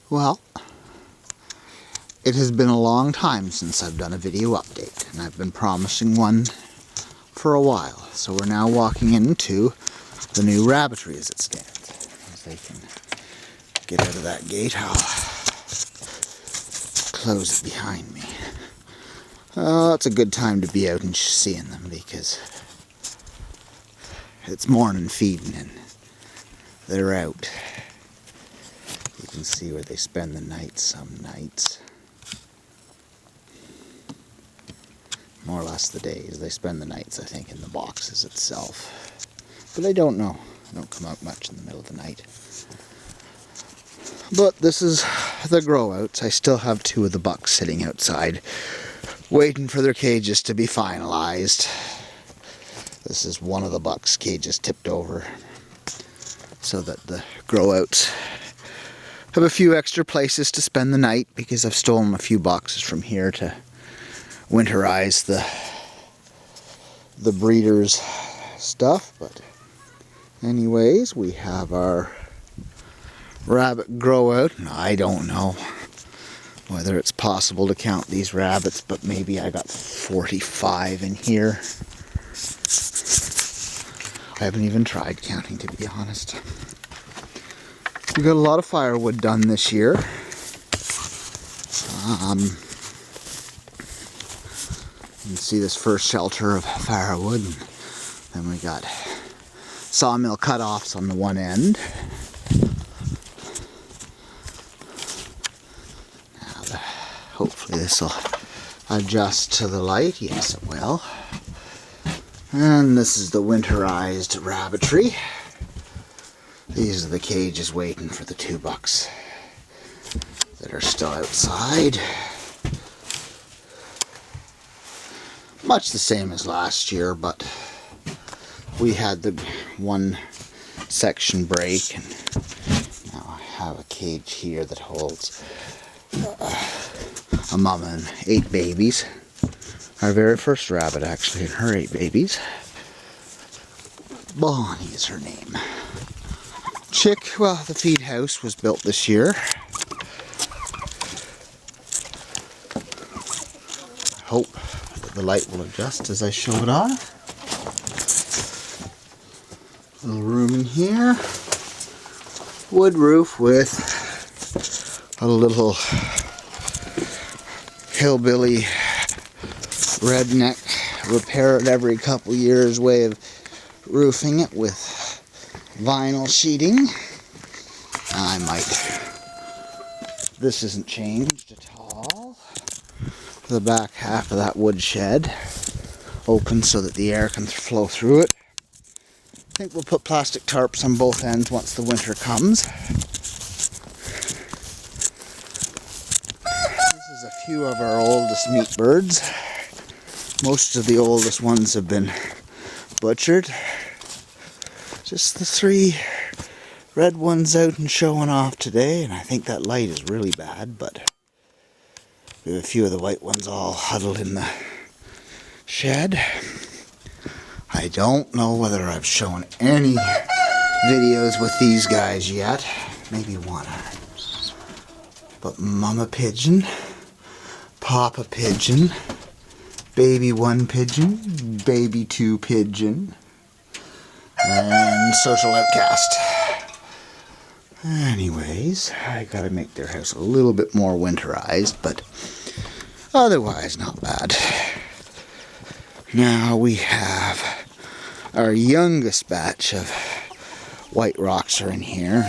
Well, it has been a long time since I've done a video update, and I've been promising one for a while. So we're now walking into the new rabbitry as it stands. As they can get out of that gate, I'll close it behind me. Oh, it's a good time to be out and seeing them because it's morning feeding and they're out. You can see where they spend the night some nights. More or less the days. They spend the nights, I think, in the boxes itself. But I don't know. I don't come out much in the middle of the night. But this is the grow outs. I still have two of the bucks sitting outside, waiting for their cages to be finalized. This is one of the bucks' cages tipped over so that the grow outs have a few extra places to spend the night, because I've stolen a few boxes from here to winterize the breeders' stuff. But anyways, we have our rabbit grow out. And I don't know whether it's possible to count these rabbits, but maybe I got 45 in here. I haven't even tried counting, to be honest. We got a lot of firewood done this year. You can see this first shelter of firewood, and then we got sawmill cut-offs on the one end. Now, hopefully this will adjust to the light. Yes, it will. And this is the winterized rabbitry. These are the cages waiting for the two bucks that are still outside. Much the same as last year, but we had the one section break, and now I have a cage here that holds a mama and 8 babies. Our very first rabbit, actually, and her 8 babies. Bonnie is her name. Chick, well, the feed house was built this year. I hope that the light will adjust as I show it off. Little room in here. Wood roof with a little hillbilly redneck repair it every couple years way of roofing it with vinyl sheeting. This isn't changed at all. The back half of that wood shed open so that the air can flow through it. I think we'll put plastic tarps on both ends once the winter comes. This is a few of our oldest meat birds. Most of the oldest ones have been butchered. Just the 3 red ones out and showing off today, and I think that light is really bad, but we have a few of the white ones all huddled in the shed. I don't know whether I've shown any videos with these guys yet. Maybe one. But Mama Pigeon, Papa Pigeon, Baby 1 Pigeon, Baby 2 Pigeon, and Social Outcast. Anyways, I gotta make their house a little bit more winterized, but otherwise not bad. Now we have our youngest batch of white rocks are in here.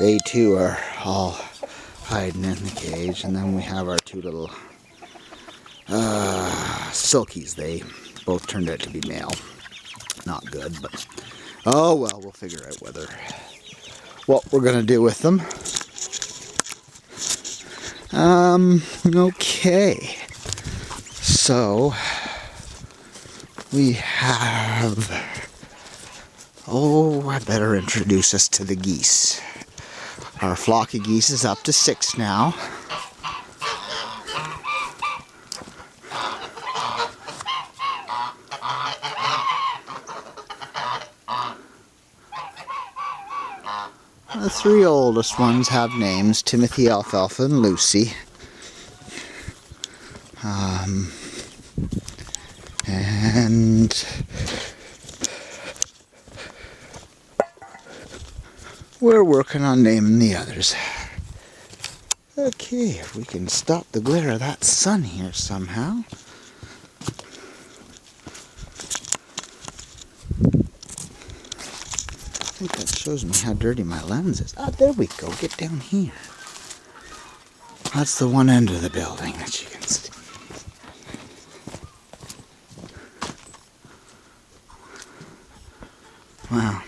They too are all hiding in the cage. And then we have our 2 little silkies. They both turned out to be male. Not good, but oh well, we'll figure out what we're gonna do with them. Okay. So we have, I better introduce us to the geese. Our flock of geese is up to 6 now. The three oldest ones have names: Timothy, Alfalfa, and Lucy. And we're working on naming the others. Okay, if we can stop the glare of that sun here somehow. I think that shows me how dirty my lens is. Ah, there we go. Get down here. That's the one end of the building that you can see. Wow.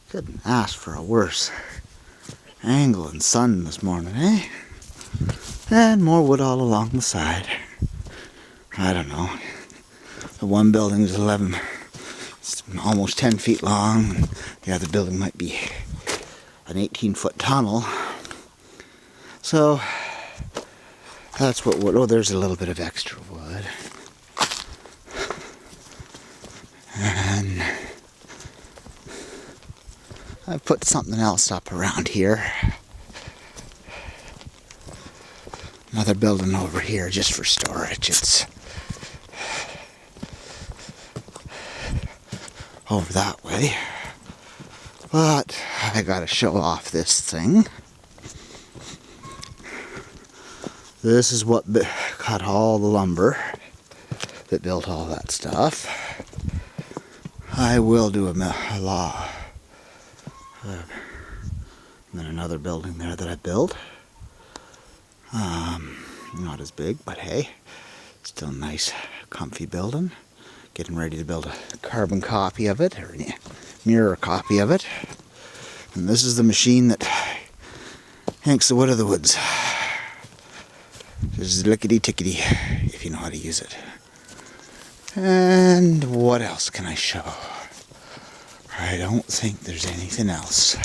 Couldn't ask for a worse angle and sun this morning, eh? And more wood all along the side. I don't know. The one building is it's almost 10 feet long. The other building might be an 18-foot tunnel. So that's what wood. Oh, there's a little bit of extra wood. And I put something else up around here. Another building over here just for storage. It's over that way. But I gotta show off this thing. This is what cut all the lumber that built all that stuff. I will do a law. And then another building there that I built. Not as big, but hey, still a nice, comfy building. Getting ready to build a carbon copy of it, or a mirror copy of it. And this is the machine that hanks the wood of the woods. Just lickety-tickety, if you know how to use it. And what else can I show? I don't think there's anything else.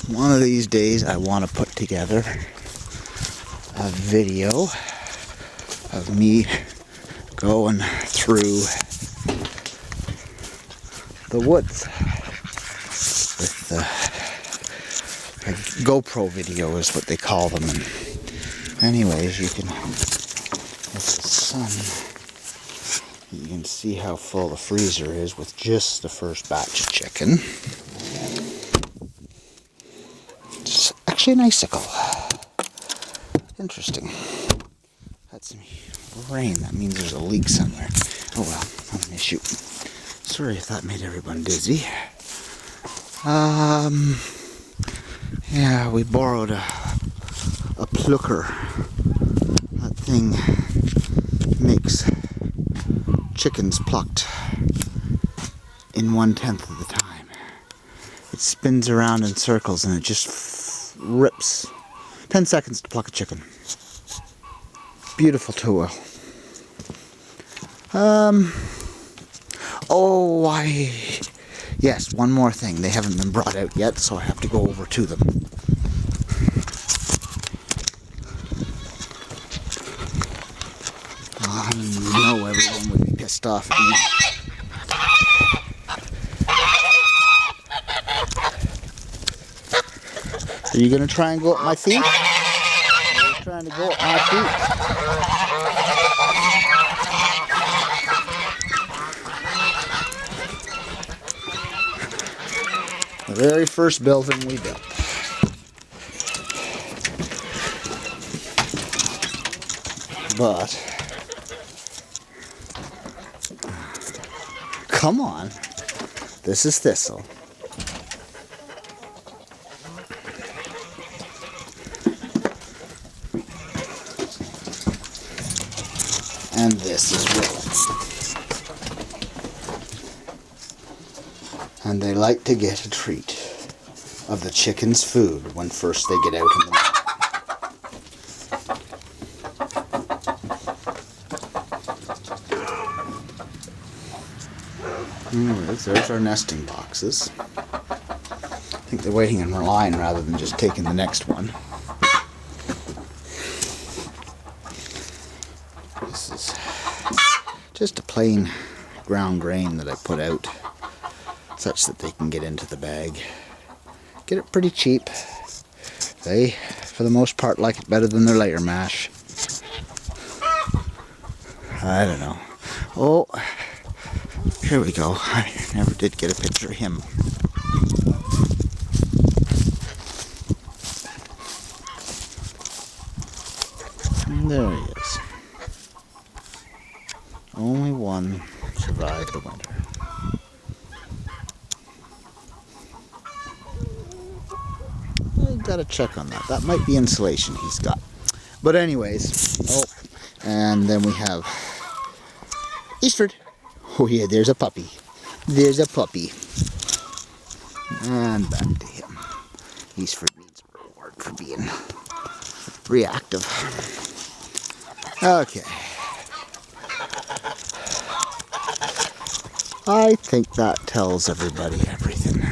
One of these days I want to put together a video of me going through the woods with a GoPro video is what they call them. And anyways, you can, with the sun, you can see how full the freezer is with just the first batch of chicken. It's actually an icicle. Interesting. Had some rain. That means there's a leak somewhere. Oh well, not an issue. Sorry if that made everyone dizzy. Yeah, we borrowed a plucker. That thing makes chickens plucked in 1/10 of the time. It spins around in circles and it just rips. 10 seconds to pluck a chicken. Beautiful tool. Yes, one more thing. They haven't been brought out yet, so I have to go over to them. I know everyone would be pissed off at me. Are you going to try and go up my feet? Are you trying to go up my feet? The very first building we built. But, come on, this is thistle. And this is willow. And they like to get a treat of the chicken's food when first they get out in the morning. Anyways, there's our nesting boxes. I think they're waiting in line rather than just taking the next one. This is just a plain ground grain that I put out, such that they can get into the bag. Get it pretty cheap. They, for the most part, like it better than their layer mash. I don't know. Oh, here we go. I never did get a picture of him. And there he is. Only one survived the winter. I gotta check on that. That might be insulation he's got. But anyways, oh, and then we have Eastford. Oh yeah, there's a puppy. There's a puppy. And back to him. Eastford needs a reward for being reactive. Okay. I think that tells everybody everything.